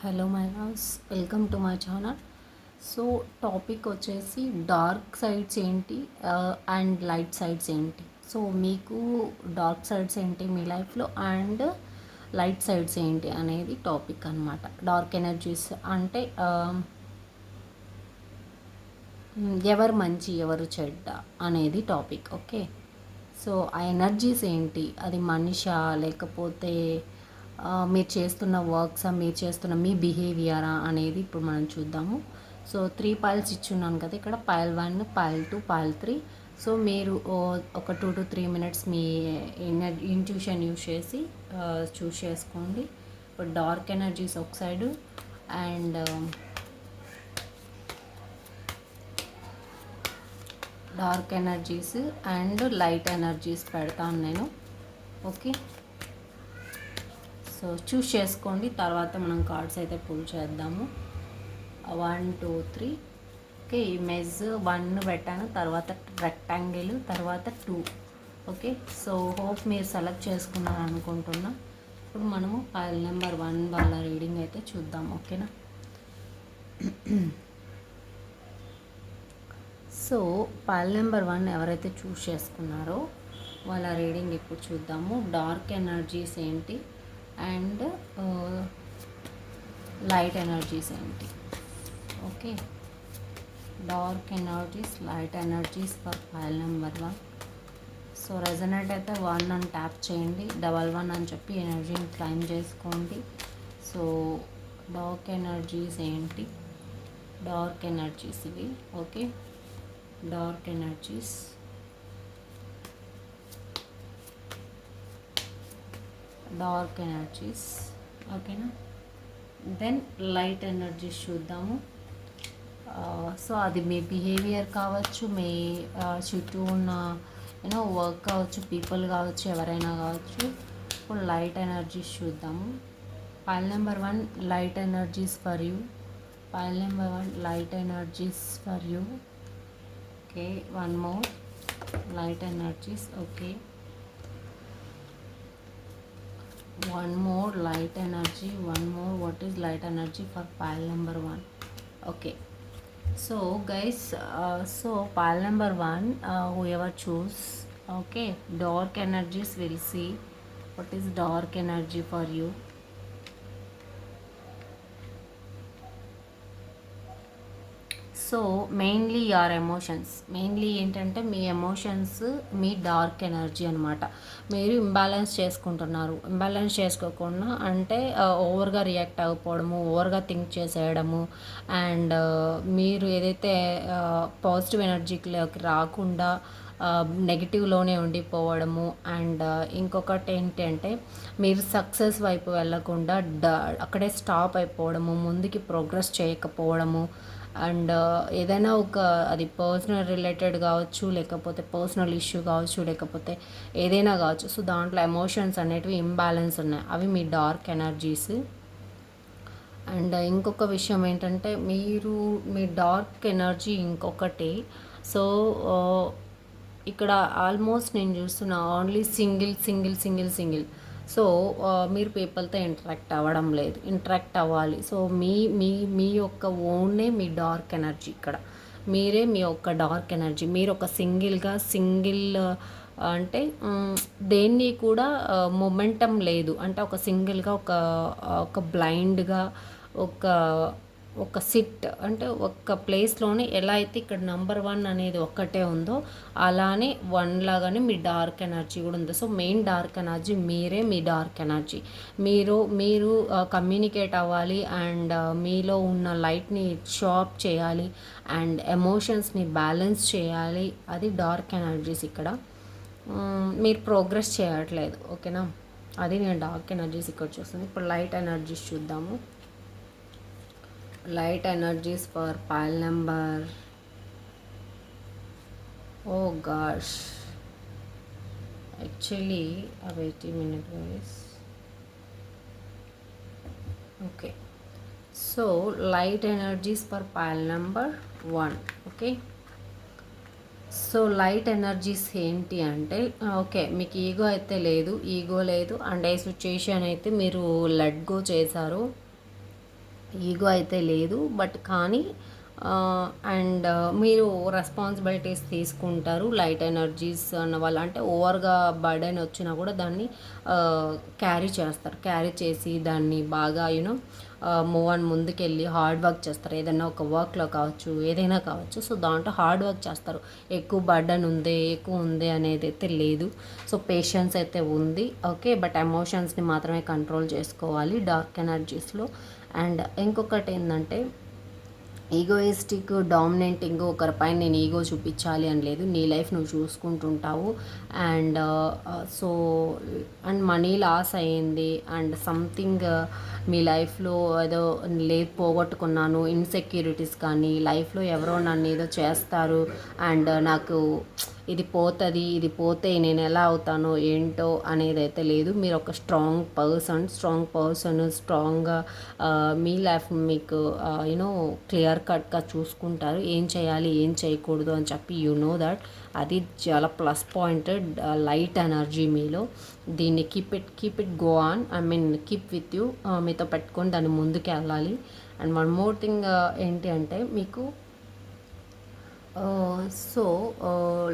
Hello my house, welcome to my channel. So topic వచ్చేసి dark sides ఏంటి and light sides ఏంటి. So మీకు dark sides ఏంటి మీ లైఫ్లో అండ్ లైట్ సైడ్స్ ఏంటి అనేది టాపిక్ అనమాట. డార్క్ ఎనర్జీస్ అంటే ఎవరు మంచి ఎవరు చెడ్డ అనేది టాపిక్. ఓకే, సో ఆ ఎనర్జీస్ ఏంటి, అది మనిషా లేకపోతే మీరు చేస్తున్న వర్క్సా, మీరు చేస్తున్న మీ బిహేవియరా అనేది ఇప్పుడు మనం చూద్దాము. సో 3 పైల్స్ ఇచ్చున్నాను కదా ఇక్కడ, పైల్ 1, పైల్ 2, పైల్ 3. సో మీరు ఒక 2 to 3 minutes me intuition use చేసి చూస్ చేసుకోండి. ఇప్పుడు డార్క్ ఎనర్జీస్ ఒక side and dark energies and light energies పెడతాను నేను. ఓకే, సో చూస్ చేసుకోండి. తర్వాత మనం కార్డ్స్ అయితే పుల్ చేద్దాము. 1 2 3. ఓకే, ఇమేజ్ 1 పెట్టాను, తర్వాత రెక్టాంగిల్, తర్వాత 2. ఓకే, సో హోప్ మీరు సెలెక్ట్ చేసుకున్నారు అనుకుంటున్నా. ఇప్పుడు మనము ఫైల్ నెంబర్ 1 వాళ్ళ రీడింగ్ అయితే చూద్దాం. ఓకేనా. సో ఫైల్ నెంబర్ 1 ఎవరైతే చూస్ చేసుకున్నారో వాళ్ళ రీడింగ్ ఇప్పుడు చూద్దాము. డార్క్ ఎనర్జీస్ ఏంటి అండ్ లైట్ ఎనర్జీస్ ఏంటి. Okay, dark energies, light energies for file number 1. So resonate అయితే 1 అని ట్యాప్ చేయండి, 11 అని చెప్పి ఎనర్జీని క్లైమ్ చేసుకోండి. సో డార్క్ ఎనర్జీస్ ఏంటి, డార్క్ ఎనర్జీస్ ఇవి. Okay, dark energies, dark energies. ఓకేనా. దెన్ లైట్ ఎనర్జీస్ చూద్దాము. సో అది మీ బిహేవియర్ కావచ్చు, మీ చుట్టూ ఉన్న వర్క్ కావచ్చు, పీపుల్ కావచ్చు, ఎవరైనా కావచ్చు. ఇప్పుడు లైట్ ఎనర్జీస్ చూద్దాము. File number 1 light energies for you. File number 1 light energies for you. Okay, one more light energies. Okay, one more light energy, one more. What is light energy for pile number 1? Okay, so guys, so pile number 1, whoever choose, okay, dark energies, will see what is dark energy for you. So mainly your emotions, mainly ఏంటంటే మీ emotions, మీ dark energy అనమాట. మీరు imbalance చేసుకుంటున్నారు. Imbalance చేసుకోకుండా అంటే ఓవర్గా react అవ్వకపోవడము, ఓవర్గా think చేసేయడము, and మీరు ఏదైతే పాజిటివ్ ఎనర్జీలోకి రాకుండా నెగిటివ్లోనే ఉండిపోవడము. అండ్ ఇంకొకటి ఏంటంటే మీరు సక్సెస్ వైపు వెళ్ళకుండా అక్కడే స్టాప్ అయిపోవడము, ముందుకి ప్రోగ్రెస్ చేయకపోవడము. అండ్ ఏదైనా ఒక అది పర్సనల్ రిలేటెడ్ కావచ్చు, లేకపోతే పర్సనల్ ఇష్యూ కావచ్చు, లేకపోతే ఏదైనా కావచ్చు. సో దాంట్లో ఎమోషన్స్ అనేటివి ఇంబ్యాలెన్స్ ఉన్నాయి, అవి మీ డార్క్ ఎనర్జీస్. అండ్ ఇంకొక విషయం ఏంటంటే మీరు మీ డార్క్ ఎనర్జీ ఇంకొకటి. సో ఇక్కడ ఆల్మోస్ట్ నేను చూస్తున్నా ఓన్లీ సింగిల్. సో మీరు పీపుల్తో ఇంటరాక్ట్ అవ్వడం లేదు, ఇంటరాక్ట్ అవ్వాలి. సో మీ మీ మీ యొక్క ఓన్నే మీ డార్క్ ఎనర్జీ ఇక్కడ. మీరే మీ యొక్క డార్క్ ఎనర్జీ. మీరు ఒక సింగిల్ అంటే దేన్ని కూడా మొమెంటం లేదు అంటే ఒక సింగిల్గా ఒక బ్లైండ్గా ఒక ఒక సిట్ అంటే ఒక ప్లేస్లోనే ఎలా అయితే ఇక్కడ నెంబర్ 1 అనేది ఒక్కటే ఉందో అలానే 1 లాగానే మీ డార్క్ ఎనర్జీ కూడా ఉంది. సో మెయిన్ డార్క్ ఎనర్జీ మీరే, మీ డార్క్ ఎనర్జీ. మీరు కమ్యూనికేట్ అవ్వాలి అండ్ మీలో ఉన్న లైట్ని షాప్ చేయాలి అండ్ ఎమోషన్స్ని బ్యాలెన్స్ చేయాలి. అది డార్క్ ఎనర్జీస్ ఇక్కడ. మీరు ప్రోగ్రెస్ చేయట్లేదు. ఓకేనా, అది నేను డార్క్ ఎనర్జీస్ ఇక్కడ చూస్తుంది. ఇప్పుడు లైట్ ఎనర్జీస్ చూద్దాము. Light energies for pile number, oh gosh, actually wait a minute guys. Okay, so light energies for pile number 1. Okay, so light energies ఏంటి అంటే ఓకే, మీకు ఈగో లేదు అండ్ ఏ సిచ్యుయేషన్ అయితే మీరు లెట్ గో చేశారు. Ego అయితే లేదు, but కానీ అండ్ మీరు రెస్పాన్సిబిలిటీస్ తీసుకుంటారు. లైట్ ఎనర్జీస్ అన్న వాళ్ళు అంటే ఓవర్గా బర్డెన్ వచ్చినా కూడా దాన్ని క్యారీ చేస్తారు. క్యారీ చేసి దాన్ని బాగా మూవ్ అని ముందుకెళ్ళి హార్డ్ వర్క్ చేస్తారు. ఏదైనా ఒక వర్క్లో కావచ్చు, ఏదైనా కావచ్చు. సో దాంట్లో హార్డ్ వర్క్ చేస్తారు. ఎక్కువ బర్డెన్ ఉంది, ఎక్కువ ఉంది అనేది అయితే లేదు. సో పేషెన్స్ అయితే ఉంది. ఓకే, బట్ ఎమోషన్స్ని మాత్రమే కంట్రోల్ చేసుకోవాలి డార్క్ ఎనర్జీస్లో. అండ్ ఇంకొకటి ఏంటంటే, ఈగోయిస్టిక్ డామినేటింగ్ ఒకరిపైన నేను ఈగో చూపించాలి అని లేదు. నీ లైఫ్ నువ్వు చూసుకుంటుంటావు. And so and money loss అయ్యింది అండ్ సంథింగ్ మీ లైఫ్లో ఏదో లేదు, పోగొట్టుకున్నాను, ఇన్సెక్యూరిటీస్ కానీ లైఫ్లో ఎవరో నన్ను ఏదో చేస్తారు అండ్ నాకు ఇది పోతుంది, ఇది పోతే నేను ఎలా అవుతానో ఏంటో అనేది అయితే లేదు. మీరు ఒక స్ట్రాంగ్ పర్సన్ స్ట్రాంగ్గా మీ లైఫ్ మీకు క్లియర్ కట్గా చూసుకుంటారు. ఏం చేయాలి, ఏం చేయకూడదు అని చెప్పి దట్ అది చాలా ప్లస్ పాయింట్. లైట్ ఎనర్జీ మీలో. దీన్ని keep it go on, I mean keep with you, మీతో పెట్టుకొని దాన్ని ముందుకు వెళ్ళాలి. అండ్ వన్ మోర్ థింగ్ ఏంటి అంటే, మీకు సో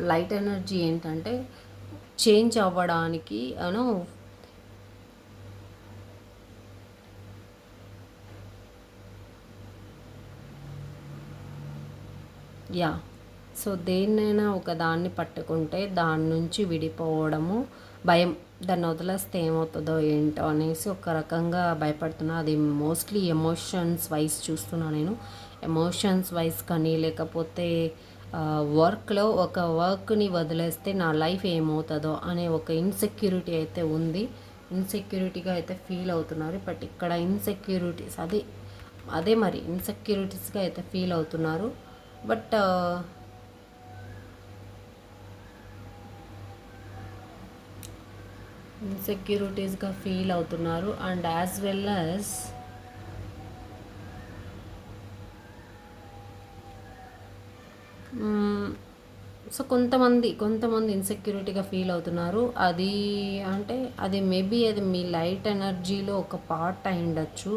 లైట్ ఎనర్జీ ఏంటంటే చేంజ్ అవ్వడానికి యా. సో దేన్నైనా ఒక దాన్ని పట్టుకుంటే దాని నుంచి విడిపోవడము భయం. దాన్ని వదిలేస్తే ఏమవుతుందో ఏంటో అనేసి ఒక రకంగా భయపడుతున్నా. అది మోస్ట్లీ ఎమోషన్స్ వైజ్ చూస్తున్నా నేను. ఎమోషన్స్ వైజ్ కానీ లేకపోతే వర్క్లో ఒక వర్క్ని వదిలేస్తే నా లైఫ్ ఏమవుతుందో అనే ఒక ఇన్సెక్యూరిటీ అయితే ఉంది. ఇన్సెక్యూరిటీగా అయితే ఫీల్ అవుతున్నారు. బట్ ఇక్కడ ఇన్సెక్యూరిటీస్ అదే మరి ఇన్సెక్యూరిటీస్గా అయితే ఫీల్ అవుతున్నారు. బట్ ఇన్సెక్యూరిటీస్గా ఫీల్ అవుతున్నారు. And as well as so కొంతమంది ఇన్సెక్యూరిటీగా ఫీల్ అవుతున్నారు. అది అంటే అది మేబీ అది మీ లైట్ ఎనర్జీలో ఒక పార్ట్ అయి ఉండొచ్చు.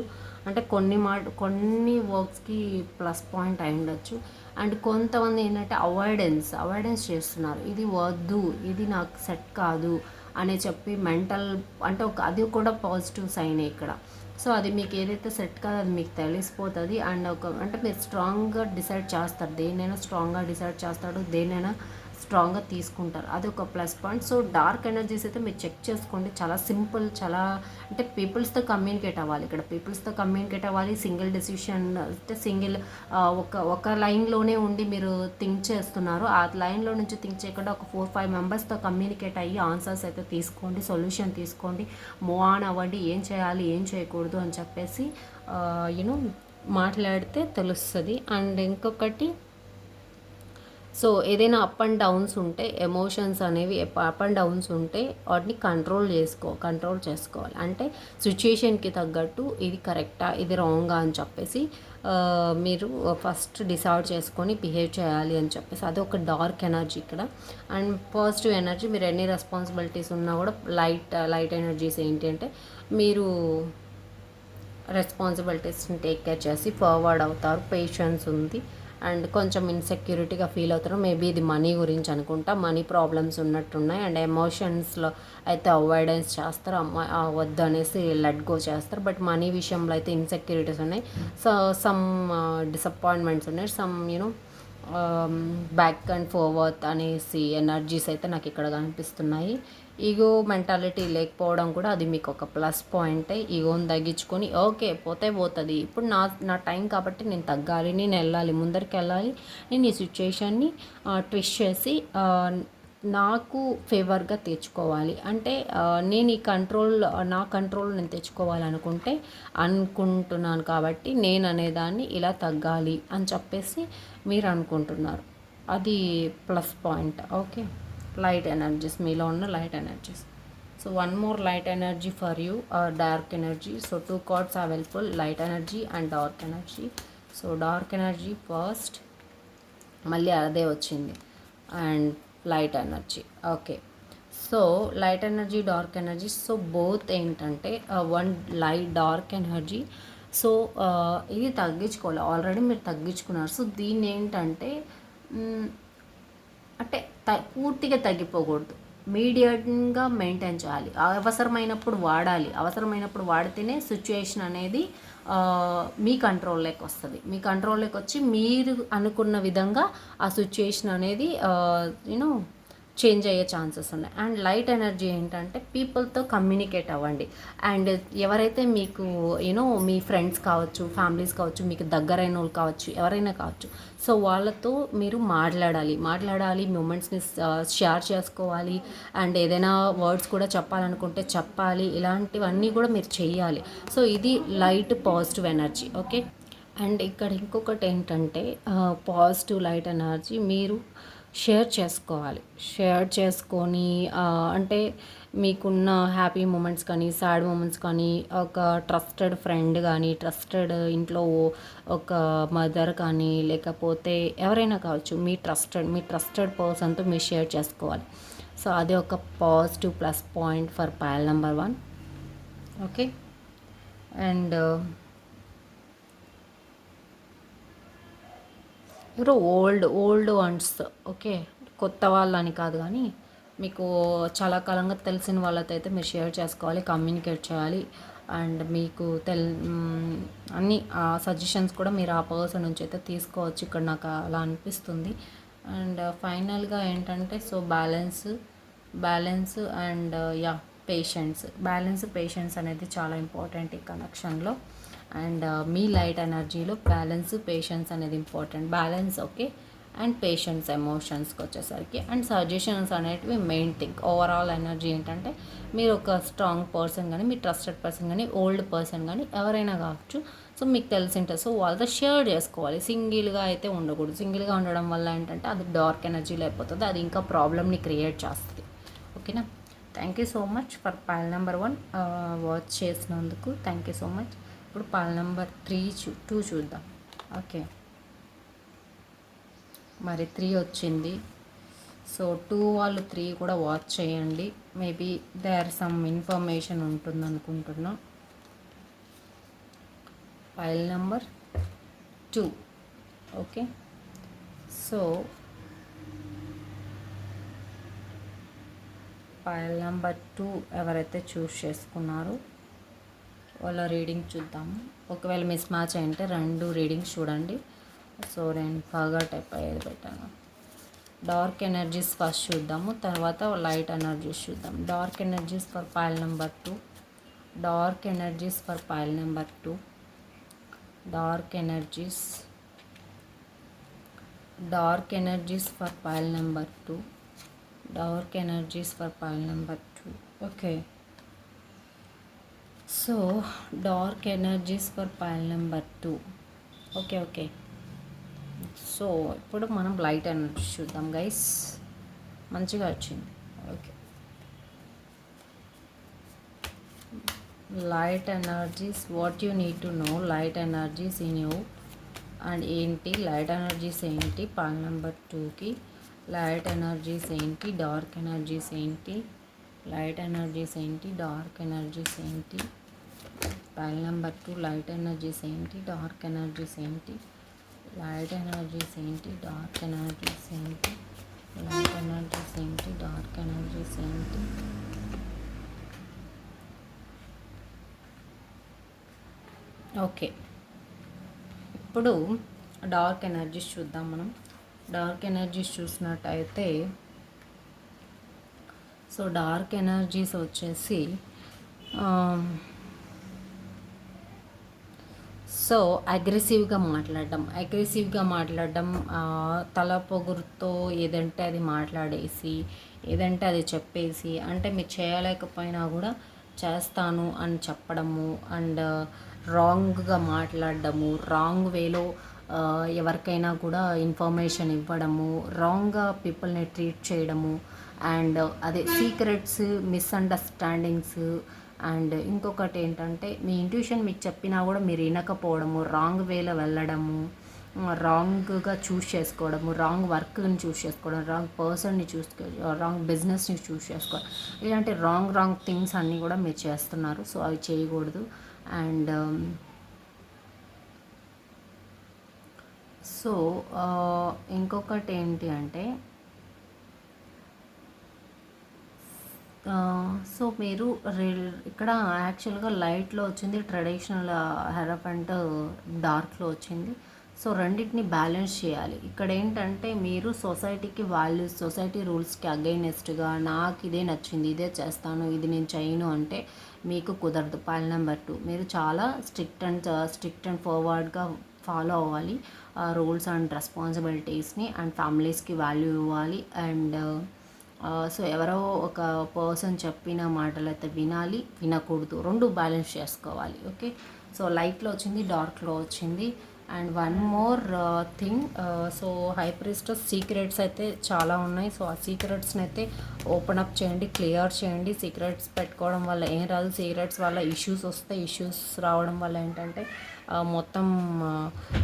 అంటే కొన్ని వర్క్స్కి ప్లస్ పాయింట్ అయి ఉండొచ్చు. అండ్ కొంతమంది ఏంటంటే అవాయిడెన్స్ చేస్తున్నారు. ఇది వద్దు, ఇది నాకు సెట్ కాదు అని చెప్పి మెంటల్ అంటే అది కూడా పాజిటివ్ సైనే ఇక్కడ. సో అది మీకు ఏదైతే సెట్ కాదో అది మీకు తెలిసిపోతుంది. అండ్ అంటే మీరు స్ట్రాంగ్గా డిసైడ్ చేస్తారు. దేన్నైనా స్ట్రాంగ్గా డిసైడ్ చేస్తాడు, దేన్నైనా స్ట్రాంగ్గా తీసుకుంటారు. అది ఒక plus point. So dark energies అయితే మీరు చెక్ చేసుకోండి. చాలా సింపుల్, చాలా అంటే పీపుల్స్తో కమ్యూనికేట్ అవ్వాలి. ఇక్కడ పీపుల్స్తో కమ్యూనికేట్ అవ్వాలి. సింగిల్ డెసిషన్ అంటే ఒక లైన్లోనే ఉండి మీరు థింక్ చేస్తున్నారు. ఆ లైన్లో నుంచి థింక్ చేయకుండా ఒక 4-5 మెంబర్స్తో కమ్యూనికేట్ అయ్యి ఆన్సర్స్ అయితే తీసుకోండి, సొల్యూషన్ తీసుకోండి, మూవ్ ఆన్ అవ్వండి. ఏం చేయాలి, ఏం చేయకూడదు అని చెప్పేసి మాట్లాడితే తెలుస్తుంది. అండ్ ఇంకొకటి, సో ఏదైనా అప్ అండ్ డౌన్స్ ఉంటే ఎమోషన్స్ అనేవి అప్ అండ్ డౌన్స్ ఉంటే వాటిని కంట్రోల్ చేసుకోవాలి. అంటే సిచ్యుయేషన్కి తగ్గట్టు ఇది కరెక్టా, ఇది రాంగా అని చెప్పేసి మీరు ఫస్ట్ డిసైడ్ చేసుకొని బిహేవ్ చేయాలి అని చెప్పేసి అది ఒక డార్క్ ఎనర్జీ ఇక్కడ. అండ్ పాజిటివ్ ఎనర్జీ, మీరు ఎన్ని రెస్పాన్సిబిలిటీస్ ఉన్నా కూడా లైట్ ఎనర్జీస్ ఏంటి అంటే మీరు రెస్పాన్సిబిలిటీస్ని టేక్ కేర్ చేసి ఫార్వర్డ్ అవుతారు. పేషెన్స్ ఉంది. అండ్ కొంచెం ఇన్సెక్యూరిటీగా ఫీల్ అవుతారు. మేబీ ఇది మనీ గురించి అనుకుంటా, మనీ ప్రాబ్లమ్స్ ఉన్నట్టున్నాయి. అండ్ ఎమోషన్స్లో అయితే అవాయిడెన్స్ చేస్తారు, వద్దు అనేసి లెట్ గో చేస్తారు. బట్ మనీ విషయంలో అయితే ఇన్సెక్యూరిటీస్ ఉన్నాయి. సో సమ్ డిసప్పాయింట్మెంట్స్ ఉన్నాయి. సమ్ బ్యాక్ అండ్ ఫోర్వర్త్ అనేసి ఎనర్జీస్ అయితే నాకు ఇక్కడ కనిపిస్తున్నాయి. ఈగో మెంటాలిటీ లేకపోవడం కూడా అది మీకు ఒక ప్లస్ పాయింటే. ఈగోని తగ్గించుకొని ఓకే పోతే పోతుంది, ఇప్పుడు నా టైం కాబట్టి నేను తగ్గాలి, నేను వెళ్ళాలి, ముందరికి వెళ్ళాలి, నేను ఈ సిచ్యుయేషన్ని ట్విస్ట్ చేసి నాకు ఫేవర్గా తెచ్చుకోవాలి. అంటే నేను నా కంట్రోల్ నేను అనుకుంటున్నాను కాబట్టి నేను అనేదాన్ని ఇలా తగ్గాలి అని చెప్పేసి మీరు అనుకుంటున్నారు. అది plus point. Okay, light energies, మీలో ఉన్న light energies. So one more light energy for you, dark energy. So 2 cards are available, light energy and dark energy. So dark energy first, మళ్ళీ అదే వచ్చింది, and light energy. Okay, so light energy, dark energy. So both ఏంటంటే one light dark energy. So ఇది తగ్గించుకోవాలి, already మీరు తగ్గించుకున్నారు. So దీన్ని ఏంటంటే మ్, అంటే పూర్తిగా తగ్గిపోకూడదు, మీడియంగా మెయింటైన్ చేయాలి. అవసరమైనప్పుడు వాడాలి, అవసరమైనప్పుడు వాడితేనే సిచ్యుయేషన్ అనేది మీ కంట్రోల్లోకి వస్తుంది. మీ కంట్రోల్లోకి వచ్చి మీరు అనుకున్న విధంగా ఆ సిచ్యుయేషన్ అనేది యూనో చేంజ్ అయ్యే ఛాన్సెస్ ఉన్నాయి. అండ్ లైట్ ఎనర్జీ ఏంటంటే పీపుల్తో కమ్యూనికేట్ అవ్వండి. అండ్ ఎవరైతే మీకు మీ ఫ్రెండ్స్ కావచ్చు, ఫ్యామిలీస్ కావచ్చు, మీకు దగ్గరైన వాళ్ళు కావచ్చు, ఎవరైనా కావచ్చు, సో వాళ్ళతో మీరు మాట్లాడాలి, మూమెంట్స్ని షేర్ చేసుకోవాలి. అండ్ ఏదైనా వర్డ్స్ కూడా చెప్పాలనుకుంటే చెప్పాలి. ఇలాంటివన్నీ కూడా మీరు చెయ్యాలి. సో ఇది light positive energy. Okay. And ఇక్కడ ఇంకొకటి ఏంటంటే పాజిటివ్ లైట్ ఎనర్జీ మీరు షేర్ చేసుకోవాలి. షేర్ చేసుకొని అంటే మీకున్న హ్యాపీ మూమెంట్స్ కానీ, సాడ్ మూమెంట్స్ కానీ, ఒక ట్రస్టెడ్ ఫ్రెండ్ కానీ, ట్రస్టెడ్ ఇంట్లో ఒక మదర్ కానీ, లేకపోతే ఎవరైనా కావచ్చు, మీ ట్రస్టెడ్ పర్సన్తో మీరు షేర్ చేసుకోవాలి. సో అది ఒక positive plus point for pile number 1. Okay. And ఎవరో ఓల్డ్ వన్స్, ఓకే, కొత్త వాళ్ళని కాదు కానీ మీకు చాలా కాలంగా తెలిసిన వాళ్ళతో అయితే మీరు షేర్ చేసుకోవాలి, కమ్యూనికేట్ చేయాలి. అండ్ మీకు అన్ని సజెషన్స్ కూడా మీరు ఆ పర్సన్ నుంచి అయితే తీసుకోవచ్చు. ఇక్కడ నాకు అలా అనిపిస్తుంది. అండ్ ఫైనల్గా ఏంటంటే సో బ్యాలెన్స్ అండ్ పేషెన్స్ అనేది చాలా ఇంపార్టెంట్ ఈ కనెక్షన్లో. అండ్ మీ లైట్ ఎనర్జీలో పేషెన్స్ అనేది important. Balance okay, and patience ఎమోషన్స్కి వచ్చేసరికి. అండ్ సజెషన్స్ అనేటివి మెయిన్ థింగ్. ఓవరాల్ ఎనర్జీ ఏంటంటే మీరు ఒక స్ట్రాంగ్ పర్సన్ కానీ, మీ ట్రస్టెడ్ పర్సన్ కానీ, ఓల్డ్ పర్సన్ కానీ ఎవరైనా కావచ్చు, సో మీకు తెలిసింటే సో వాళ్ళతో షేర్ చేసుకోవాలి. సింగిల్గా అయితే ఉండకూడదు. సింగిల్గా ఉండడం వల్ల ఏంటంటే అది డార్క్ ఎనర్జీలో అయిపోతుంది, అది ఇంకా ప్రాబ్లమ్ని క్రియేట్ చేస్తుంది. ఓకేనా. Thank you so much for pile number 1 watch చేసినందుకు. Thank you so much. ఇప్పుడు పైల్ నెంబర్ 2 చూద్దాం. ఓకే, మరి 3 వచ్చింది. సో 2 వాళ్ళు 3 కూడా వాచ్ చేయండి. మేబీ దేర్ సమ్ ఇన్ఫర్మేషన్ ఉంటుంది అనుకుంటున్నా. Pile number 2. Okay. So pile number 2 ఎవరైతే చూస్ చేసుకున్నారో వాళ్ళ రీడింగ్ చూద్దాము. ఒకవేళ మిస్ మ్యాచ్ అయింటే 2 రీడింగ్స్ చూడండి. సో నేను ఫర్గాట్ అయిపోయేది పెట్టాను. డార్క్ ఎనర్జీస్ ఫస్ట్ చూద్దాము, తర్వాత లైట్ ఎనర్జీస్ చూద్దాం. Dark energies for pile number 2. Dark energies for pile number 2. Dark energies for pile number 2. Dark energies for pile number 2. Okay. So dark energies for pile number 2. Okay. So ఇప్పుడు మనం light energy చూద్దాం guys. మంచిగా వచ్చింది. Okay. Light energies, what you need to know light energies in you. And ఏంటి light energies ఏంటి pile number 2కి. Light energies ఏంటి, dark energies ఏంటి, లైట్ ఎనర్జీస్ ఏంటి, డార్క్ ఎనర్జీస్ ఏంటి. పైల్ నెంబర్ 2 లైట్ ఎనర్జీస్ ఏంటి, డార్క్ ఎనర్జీస్ ఏంటి, light energies ఏంటి, డార్క్ ఎనర్జీస్ ఏంటి, లైట్ ఎనర్జీస్ ఏంటి, డార్క్ ఎనర్జీస్ ఏంటి. ఓకే. ఇప్పుడు డార్క్ ఎనర్జీస్ చూద్దాం మనం. డార్క్ ఎనర్జీస్ చూసినట్టయితే సో డార్క్ ఎనర్జీస్ వచ్చేసి సో అగ్రెసివ్గా మాట్లాడడం, తల పొగురుతో ఏదంటే అది మాట్లాడేసి, ఏదంటే అది చెప్పేసి, అంటే మీరు చేయలేకపోయినా కూడా చేస్తాను అని చెప్పడము. అండ్ రాంగ్గా మాట్లాడడము, రాంగ్ వేలో ఎవరికైనా కూడా ఇన్ఫర్మేషన్ ఇవ్వడము, రాంగ్గా పీపుల్ని ట్రీట్ చేయడము. అండ్ అదే సీక్రెట్స్, మిస్అండర్స్టాండింగ్స్. అండ్ ఇంకొకటి ఏంటంటే మీ ఇంట్యూషన్ మీకు చెప్పినా కూడా మీరు వినకపోవడము, రాంగ్ వేలో వెళ్ళడము, రాంగ్గా చూస్ చేసుకోవడము, రాంగ్ వర్క్ని చూస్ చేసుకోవడం, రాంగ్ పర్సన్ని రాంగ్ బిజినెస్ని చూస్ చేసుకోవడం, ఇలాంటి రాంగ్ థింగ్స్ అన్నీ కూడా మీరు చేస్తున్నారు. సో అవి చేయకూడదు. అండ్ సో ఇంకొకటి ఏంటి అంటే సో మీరు ఇక్కడ యాక్చువల్గా లైట్లో వచ్చింది ట్రెడిషనల్ హెరప్ అండ్ డార్క్లో వచ్చింది. సో రెండింటిని బ్యాలెన్స్ చేయాలి. ఇక్కడ ఏంటంటే మీరు సొసైటీకి వాల్యూస్, సొసైటీ రూల్స్కి అగైనెస్ట్గా నాకు ఇదే నచ్చింది, ఇదే చేస్తాను, ఇది నేను చేయను అంటే మీకు కుదరదు. పాయింట్ నెంబర్ 2, మీరు చాలా స్ట్రిక్ట్ అండ్ ఫార్వర్డ్గా ఫాలో అవ్వాలి రూల్స్ అండ్ రెస్పాన్సిబిలిటీస్ని, అండ్ ఫ్యామిలీస్కి వాల్యూ ఇవ్వాలి. అండ్ సో ఎవరో ఒక పర్సన్ చెప్పిన మాటలు అయితే వినాలి, వినకూడదు, రెండు బ్యాలెన్స్ చేసుకోవాలి. ఓకే, సో లైట్లో వచ్చింది, డార్క్లో వచ్చింది. And one more thing, so high priestess secrets అయితే చాలా ఉన్నాయి. సో ఆ సీక్రెట్స్ని అయితే ఓపెన్ అప్ చేయండి, క్లియర్ చేయండి. సీక్రెట్స్ పెట్టుకోవడం వల్ల ఏం రాదు, సీక్రెట్స్ వల్ల ఇష్యూస్ వస్తాయి. ఇష్యూస్ రావడం వల్ల ఏంటంటే మొత్తం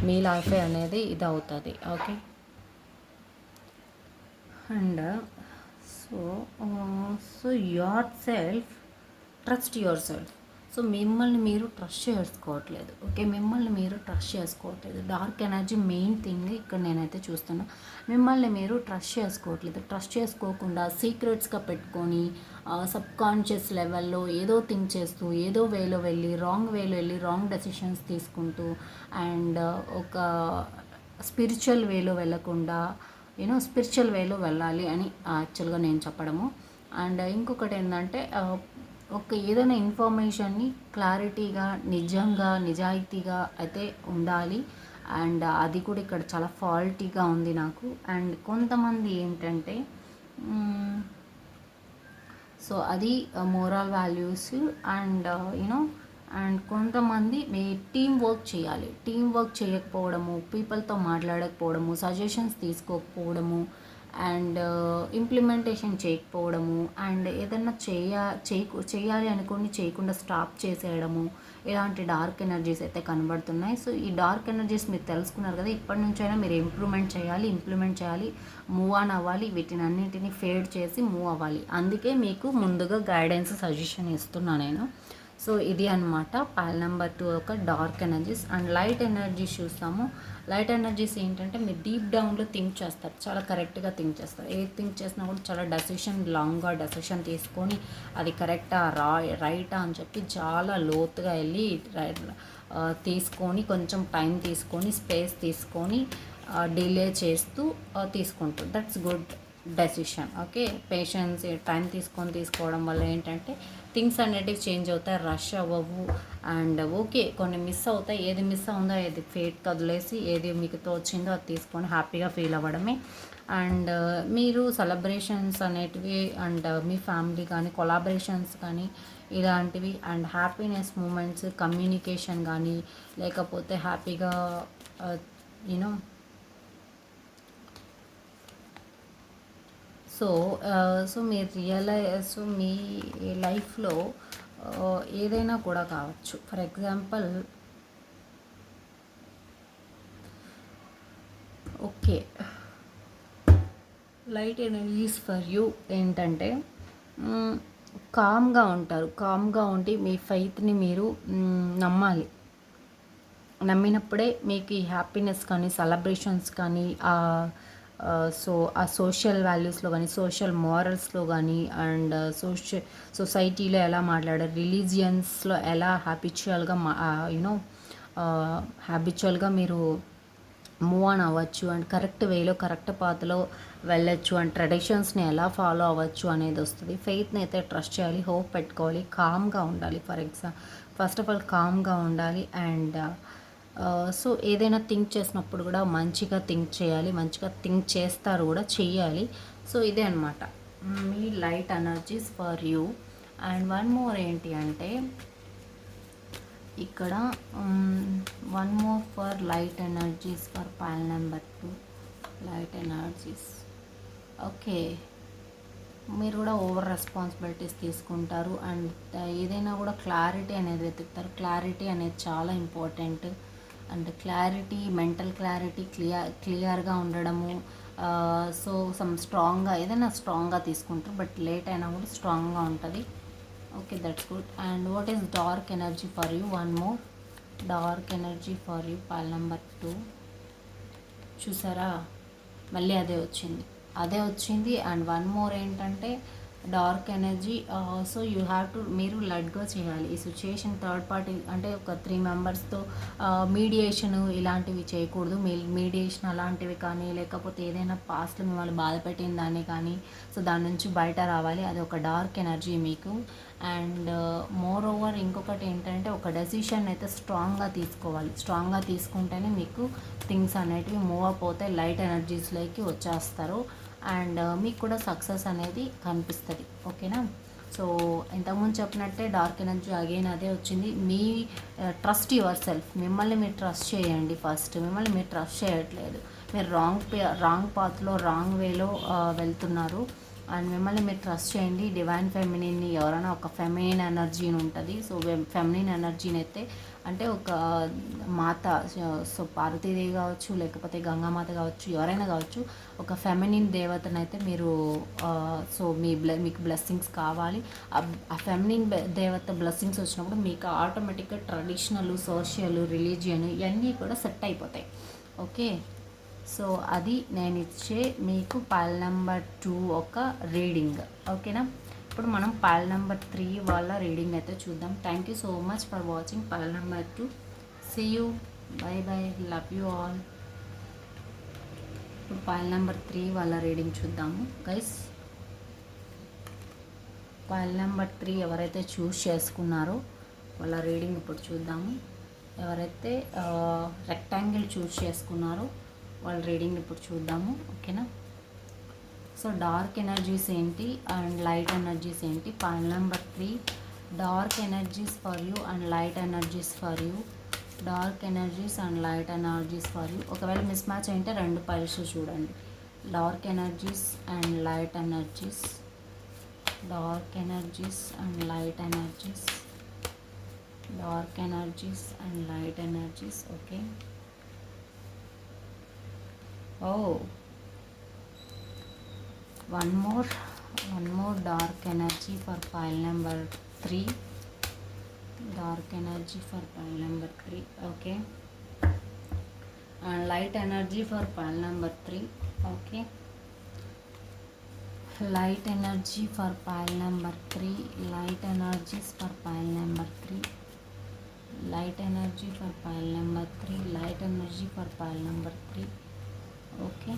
మీ లైఫే అనేది ఇది అవుతుంది. Okay, and so your self, trust your self. So మిమ్మల్ని మీరు ట్రస్ట్ చేసుకోవట్లేదు. ఓకే, మిమ్మల్ని మీరు ట్రస్ట్ చేసుకోవట్లేదు. డార్క్ ఎనర్జీ మెయిన్ థింగ్ ఇక్కడ నేనైతే చూస్తున్నా. మిమ్మల్ని మీరు ట్రస్ట్ చేసుకోవట్లేదు. ట్రస్ట్ చేసుకోకుండా సీక్రెట్స్గా పెట్టుకొని సబ్ కాన్షియస్ లెవెల్లో ఏదో థింక్ చేస్తూ, ఏదో వేలో వెళ్ళి రాంగ్ డెసిషన్స్ తీసుకుంటూ, అండ్ ఒక స్పిరిచువల్ వేలో వెళ్ళకుండా స్పిరిచువల్ వేలో వెళ్ళాలి అని యాక్చువల్గా నేను చెప్పడము. అండ్ ఇంకొకటి ఏంటంటే ఒక ఏదైనా ఇన్ఫర్మేషన్ని క్లారిటీగా, నిజాయితీగా అయితే ఉండాలి. అండ్ అది కూడా ఇక్కడ చాలా ఫాల్టీగా ఉంది నాకు. అండ్ కొంతమంది ఏంటంటే సో అది మోరల్ వాల్యూస్ అండ్ అండ్ కొంతమంది మీ టీం వర్క్ చేయాలి. టీం వర్క్ చేయకపోవడము, పీపుల్తో మాట్లాడకపోవడము, సజెషన్స్ తీసుకోకపోవడము, అండ్ ఇంప్లిమెంటేషన్ చేయకపోవడము, అండ్ ఏదన్నా చేయాలి అనుకోని చేయకుండా స్టాప్ చేసేయడము, ఇలాంటి డార్క్ ఎనర్జీస్ అయితే కనబడుతున్నాయి. సో ఈ డార్క్ ఎనర్జీస్ మీరు తెలుసుకున్నారు కదా, ఇప్పటి నుంచైనా మీరు ఇంప్లిమెంట్ చేయాలి, మూవ్ ఆన్ అవ్వాలి, వీటిని అన్నింటినీ ఫేడ్ చేసి మూవ్ అవ్వాలి. అందుకే మీకు ముందుగా గైడెన్స్, సజెషన్ ఇస్తున్నాను నేను. సో ఇది అనమాట పైల్ నెంబర్ 2 ఒక dark energies. And light energies చూస్తాము. లైట్ ఎనర్జీస్ ఏంటంటే మీరు డీప్ డౌన్లో థింక్ చేస్తారు, చాలా కరెక్ట్గా థింక్ చేస్తారు. ఏది థింక్ చేసినా కూడా చాలా లాంగ్గా డెసిషన్ తీసుకొని అది కరెక్టా రైటా అని చెప్పి చాలా లోతుగా వెళ్ళి తీసుకొని, కొంచెం టైం తీసుకొని, స్పేస్ తీసుకొని, డిలే చేస్తూ తీసుకుంటారు. That's good decision. Okay, patience, time తీసుకోవడం వల్ల ఏంటంటే థింగ్స్ అనేటివి చేంజ్ అవుతాయి, రష్ అవ్వవు. అండ్ ఓకే, కొన్ని మిస్ అవుతాయి. ఏది మిస్ అవుందో ఏది ఫేట్ వదిలేసి ఏది మీకు తోచిందో అది తీసుకొని హ్యాపీగా ఫీల్ అవ్వడమే. అండ్ మీరు సెలబ్రేషన్స్ అనేటివి అండ్ మీ ఫ్యామిలీ కానీ కొలాబరేషన్స్ కానీ ఇలాంటివి, అండ్ హ్యాపీనెస్ మూమెంట్స్, కమ్యూనికేషన్ కానీ, లేకపోతే హ్యాపీగా యూనో సో మీ లైఫ్లో ఏదైనా కూడా కావచ్చు. For example okay, light energies for you ఏంటంటే కామ్గా ఉంటారు. కామ్గా ఉండి మీ ఫెయిత్ని మీరు నమ్మాలి. నమ్మినప్పుడే మీకు ఈ హ్యాపీనెస్ కానీ, సెలబ్రేషన్స్ కానీ, సో ఆ సోషల్ వాల్యూస్లో కానీ, సోషల్ మారల్స్లో కానీ, అండ్ సొసైటీలో ఎలా మాట్లాడారు, రిలీజియన్స్లో ఎలా హ్యాబిచువల్గా మీరు మూవ్ ఆన్ అవ్వచ్చు, అండ్ కరెక్ట్ వేలో, కరెక్ట్ పాత్లో వెళ్ళొచ్చు, అండ్ ట్రెడిషన్స్ని ఎలా ఫాలో అవ్వచ్చు అనేది వస్తుంది. ఫెయిత్ని అయితే ట్రస్ట్ చేయాలి, హోప్ పెట్టుకోవాలి, కామ్గా ఉండాలి. ఫస్ట్ ఆఫ్ ఆల్ కామ్గా ఉండాలి. అండ్ సో ఏదైనా థింక్ చేసినప్పుడు కూడా మంచిగా థింక్ చేయాలి, మంచిగా థింక్ చేస్తారు కూడా, చెయ్యాలి. సో ఇదే అనమాట మీ light energies for you. And one more ఏంటి అంటే ఇక్కడ one more for light energies for pile number 2 light energies. Okay, మీరు కూడా ఓవర్ రెస్పాన్సిబిలిటీస్ తీసుకుంటారు. అండ్ ఏదైనా కూడా క్లారిటీ అనేది వెతుకుతారు. క్లారిటీ అనేది చాలా important. And clarity, mental clarity, క్లియర్గా ఉండడము. సో స్ట్రాంగ్గా ఏదైనా స్ట్రాంగ్గా తీసుకుంటారు, బట్ లేట్ అయినా కూడా స్ట్రాంగ్గా ఉంటుంది. Okay, that's good. And what is dark energy for you? One more dark energy for you, pile number 2 చూసారా, మళ్ళీ అదే వచ్చింది, అండ్ వన్ మోర్ ఏంటంటే dark energy. So you have to, మీరు లెట్‌గో చేయాలి ఈ సిచ్యుయేషన్. థర్డ్ పార్టీ అంటే ఒక 3 మెంబర్స్‌తో మీడియేషన్ ఇలాంటివి చేయకూడదు. మీడియేషన్ అలాంటివి కానీ, లేకపోతే ఏదైనా పాస్ట్‌లో మిమ్మల్ని బాధ పెట్టిన దాన్ని కానీ, సో దాని నుంచి బయట రావాలి. అది ఒక డార్క్ ఎనర్జీ మీకు. అండ్ మోర్ ఓవర్ ఇంకొకటి ఏంటంటే ఒక డెసిషన్ అయితే స్ట్రాంగ్గా తీసుకోవాలి. స్ట్రాంగ్గా తీసుకుంటేనే మీకు థింగ్స్ అనేటివి మూవ్ అప్ అవుతాయి, లైట్ ఎనర్జీస్లోకి వచ్చేస్తారు. అండ్ మీకు కూడా సక్సెస్ అనేది కనిపిస్తుంది. ఓకేనా. సో ఇంతకుముందు చెప్పినట్టే డార్క్ ఎనర్జీ అగైన్ అదే వచ్చింది. మీ ట్రస్ట్ యువర్ సెల్ఫ్, మిమ్మల్ని మీరు ట్రస్ట్ చేయండి. ఫస్ట్ మిమ్మల్ని మీరు ట్రస్ట్ చేయట్లేదు, మీరు రాంగ్ పాత్లో రాంగ్ వేలో వెళ్తున్నారు. అండ్ మిమ్మల్ని మీరు ట్రస్ట్ చేయండి. డివైన్ ఫెమినిన్ని, ఎవరైనా ఒక ఫెమినిన్ ఎనర్జీని ఉంటుంది. సో ఫెమినిన్ ఎనర్జీని అయితే అంటే ఒక మాత, సో పార్వతీదేవి కావచ్చు, లేకపోతే గంగామాత కావచ్చు, ఎవరైనా కావచ్చు, ఒక ఫెమినిన్ దేవతనైతే మీరు సో మీకు బ్లెస్సింగ్స్ కావాలి. ఆ ఫెమినిన్ దేవత బ్లెస్సింగ్స్ వచ్చినప్పుడు మీకు ఆటోమేటిక్గా ట్రెడిషనల్, సోషల్, రిలీజియన్ ఇవన్నీ కూడా సెట్ అయిపోతాయి. ఓకే. సో అది నేను ఇచ్చే మీకు పైల్ నెంబర్ 2 ఒక రీడింగ్. ఓకేనా. ఇప్పుడు మనం పైల్ నెంబర్ 3 వాళ్ళ రీడింగ్ అయితే చూద్దాం. Thank you so much for watching pile number 2. See you, bye bye, love you all. ఇప్పుడు పైల్ నెంబర్ 3 వాళ్ళ రీడింగ్ చూద్దాము గైస్. పైల్ నెంబర్ 3 ఎవరైతే చూస్ చేసుకున్నారో వాళ్ళ రీడింగ్ ఇప్పుడు చూద్దాము. ఎవరైతే రెక్టాంగిల్ చూస్ చేసుకున్నారో వాళ్ళ రీడింగ్ ఇప్పుడు చూద్దాము. ఓకేనా. సో డార్క్ ఎనర్జీస్ ఏంటి అండ్ లైట్ ఎనర్జీస్ ఏంటి. Pile number 3, dark energies for you and light energies for you. Dark energies and light energies for you. ఒకవేళ మిస్ మ్యాచ్ అయితే 2 పైల్స్ చూడండి. Dark energies and light energies, dark energies and light energies, dark energies and light energies. Okay. Oh, one more dark energy for pile number 3. Dark energy for pile number 3. Okay. And light energy for pile number 3. Okay. Light energy for pile number 3. Light energies for pile number 3. Light energy for pile number 3. Light energy for pile number 3. Okay.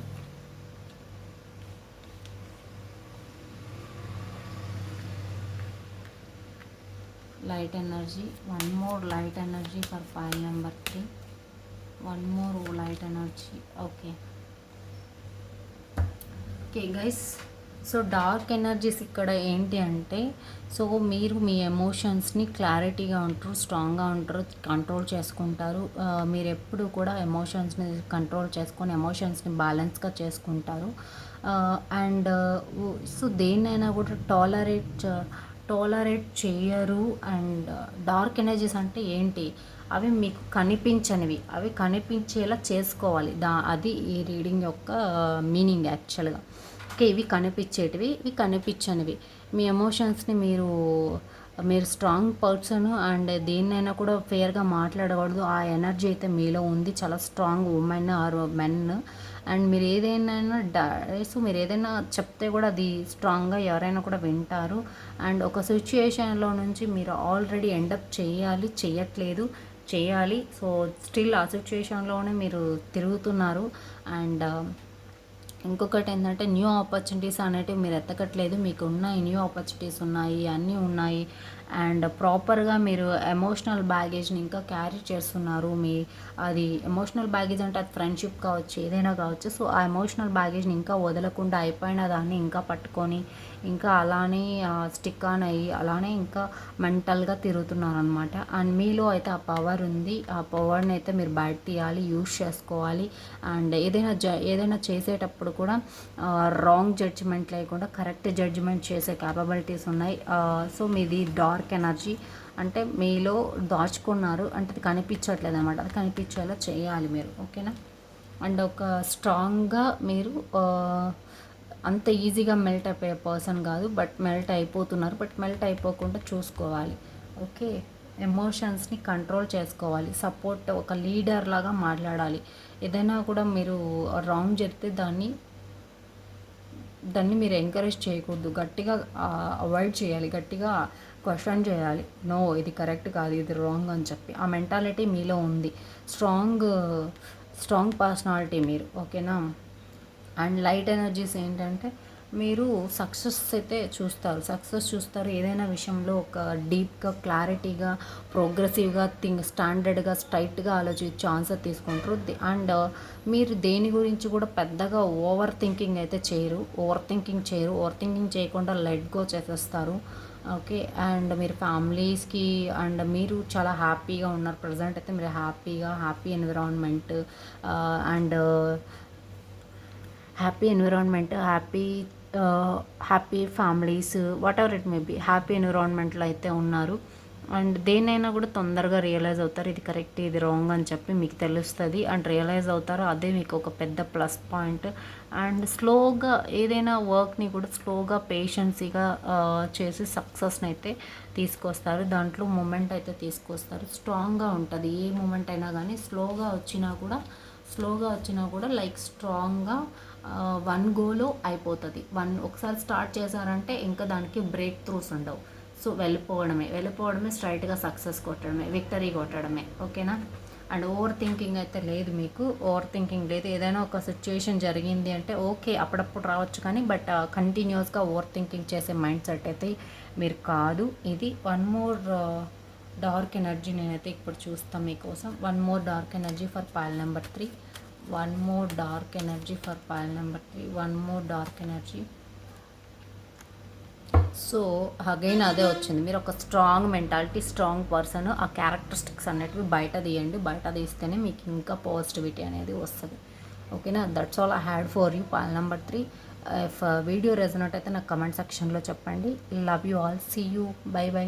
Light energy. One more light energy for pile number 3. One more light energy. Okay. Okay guys. So dark energies ఇక్కడ ఏంటి అంటే, so మీరు మీ ఎమోషన్స్ని క్లారిటీగా ఉంటారు, స్ట్రాంగ్గా ఉంటారు, control చేసుకుంటారు. మీరు ఎప్పుడు కూడా ఎమోషన్స్ని కంట్రోల్ చేసుకొని ఎమోషన్స్ని బ్యాలెన్స్గా చేసుకుంటారు. అండ్ సో దేన్నైనా కూడా టాలరేట్ చేయరు. అండ్ డార్క్ ఎనర్జీస్ అంటే ఏంటి, అవి మీకు కనిపించనివి, అవి కనిపించేలా చేసుకోవాలి. అది ఈ రీడింగ్ యొక్క మీనింగ్ యాక్చువల్గా. ఓకే. ఇవి కనిపించేటివి, ఇవి కనిపించనివి. మీ ఎమోషన్స్ని మీరు స్ట్రాంగ్ పర్సన్ అండ్ దేన్నైనా కూడా ఫేర్గా మాట్లాడకూడదు. ఆ ఎనర్జీ అయితే మీలో ఉంది, చాలా strong women or men. And మీరు ఏదైనా చెప్తే కూడా అది స్ట్రాంగ్గా ఎవరైనా కూడా వింటారు. అండ్ ఒక సిచ్యుయేషన్లో నుంచి మీరు ఆల్రెడీ ఎండప్ చేయాలి. సో స్టిల్ ఆ సిచ్యుయేషన్లోనే మీరు తిరుగుతున్నారు. అండ్ ఇంకొకటి ఏంటంటే న్యూ ఆపర్చునిటీస్ అనేటివి మీరు ఎత్తకట్లేదు. మీకు ఉన్నాయి, న్యూ ఆపర్చునిటీస్ ఉన్నాయి, అన్నీ ఉన్నాయి. అండ్ ప్రాపర్గా మీరు ఎమోషనల్ బ్యాగేజ్ని ఇంకా క్యారీ చేస్తున్నారు. అది ఎమోషనల్ బ్యాగేజ్ అంటే అది ఫ్రెండ్షిప్ కావచ్చు, ఏదైనా కావచ్చు. సో ఆ ఎమోషనల్ బ్యాగేజ్ని ఇంకా వదలకుండా అయిపోయిన దాన్ని ఇంకా పట్టుకొని ఇంకా అలానే స్టిక్ ఆన్ అయ్యి అలానే ఇంకా మెంటల్గా తిరుగుతున్నారు అనమాట. అండ్ మీలో అయితే ఆ పవర్ ఉంది. ఆ పవర్ని అయితే మీరు బయట తీయాలి, యూజ్ చేసుకోవాలి. అండ్ ఏదైనా చేసేటప్పుడు కూడా రాంగ్ జడ్జిమెంట్ లేకుండా కరెక్ట్ జడ్జిమెంట్ చేసే క్యాపబిలిటీస్ ఉన్నాయి. సో మీది డార్క్ ఎనర్జీ అంటే మీలో దాచుకున్నారు అంటే అది కనిపించట్లేదు అనమాట. అది కనిపించేలా చేయాలి మీరు. ఓకేనా. అండ్ ఒక స్ట్రాంగ్గా మీరు అంత ఈజీగా మెల్ట్ అయిపోయే పర్సన్ కాదు, బట్ మెల్ట్ అయిపోతున్నారు. బట్ మెల్ట్ అయిపోకుండా చూసుకోవాలి. ఓకే. ఎమోషన్స్ని కంట్రోల్ చేసుకోవాలి. సపోర్ట్ ఒక లీడర్ లాగా మాట్లాడాలి. ఏదైనా కూడా మీరు రాంగ్ చెప్తే దాన్ని మీరు ఎంకరేజ్ చేయకూడదు. గట్టిగా అవాయిడ్ చేయాలి. గట్టిగా క్వశ్చన్ చేయాలి. నో, ఇది కరెక్ట్ కాదు, ఇది రాంగ్ అని చెప్పి. ఆ మెంటాలిటీ మీలో ఉంది. స్ట్రాంగ్ స్ట్రాంగ్ పర్సనాలిటీ మీరు, ఓకేనా. అండ్ లైట్ ఎనర్జీస్ ఏంటంటే మీరు సక్సెస్ అయితే చూస్తారు. ఏదైనా విషయంలో ఒక డీప్గా, క్లారిటీగా, ప్రోగ్రెసివ్గా స్టాండర్డ్గా, స్ట్రైట్గా ఆలోచించే ఆన్సర్ తీసుకుంటారు. అండ్ మీరు దేని గురించి కూడా పెద్దగా ఓవర్ థింకింగ్ చేయకుండా లెట్ గో చేసేస్తారు. ఓకే. అండ్ మీరు ఫ్యామిలీస్కి అండ్ మీరు చాలా హ్యాపీగా ఉన్నారు. ప్రజెంట్ అయితే మీరు happy environment and happy families, whatever it may be, happy ఎన్విరాన్మెంట్లో అయితే ఉన్నారు. అండ్ దేన్నైనా కూడా తొందరగా రియలైజ్ అవుతారు. ఇది కరెక్ట్, ఇది రాంగ్ అని చెప్పి మీకు తెలుస్తుంది. అండ్ రియలైజ్ అవుతారు. అదే మీకు ఒక పెద్ద ప్లస్ పాయింట్. అండ్ స్లోగా ఏదైనా వర్క్ని కూడా స్లోగా పేషెన్సీగా చేసి సక్సెస్ని అయితే తీసుకొస్తారు. దాంట్లో మూమెంట్ అయితే తీసుకొస్తారు. స్ట్రాంగ్గా ఉంటుంది. ఏ మూమెంట్ అయినా కానీ స్లోగా వచ్చినా కూడా లైక్ స్ట్రాంగ్గా వన్ గోలో అయిపోతుంది. ఒకసారి స్టార్ట్ చేశారంటే ఇంకా దానికి బ్రేక్ త్రూస్ ఉండవు. సో వెళ్ళిపోవడమే స్ట్రైట్గా సక్సెస్ కొట్టడమే, విక్టరీ కొట్టడమే, ఓకేనా. అండ్ ఓవర్ థింకింగ్ అయితే లేదు మీకు. ఏదైనా ఒక సిచ్యుయేషన్ జరిగింది అంటే ఓకే, అప్పుడప్పుడు రావచ్చు కానీ బట్ కంటిన్యూస్గా ఓవర్ థింకింగ్ చేసే మైండ్ సెట్ అయితే మీరు కాదు. ఇది వన్ మోర్ డార్క్ ఎనర్జీ నేనైతే ఇప్పుడు చూస్తాను మీకోసం. One more dark energy for pile number 3. One more dark energy for pile number 3. One more dark energy. So again అదే వచ్చింది. మీరు ఒక స్ట్రాంగ్ మెంటాలిటీ, స్ట్రాంగ్ పర్సన్. ఆ క్యారెక్టరిస్టిక్స్ అనేటివి బయట తీయండి. బయట తీస్తేనే మీకు ఇంకా పాజిటివిటీ అనేది వస్తుంది, ఓకేనా. That's all I had for you, pile number 3. If video resonate అయితే నాకు కమెంట్ సెక్షన్లో చెప్పండి. Love you all. See you. Bye by.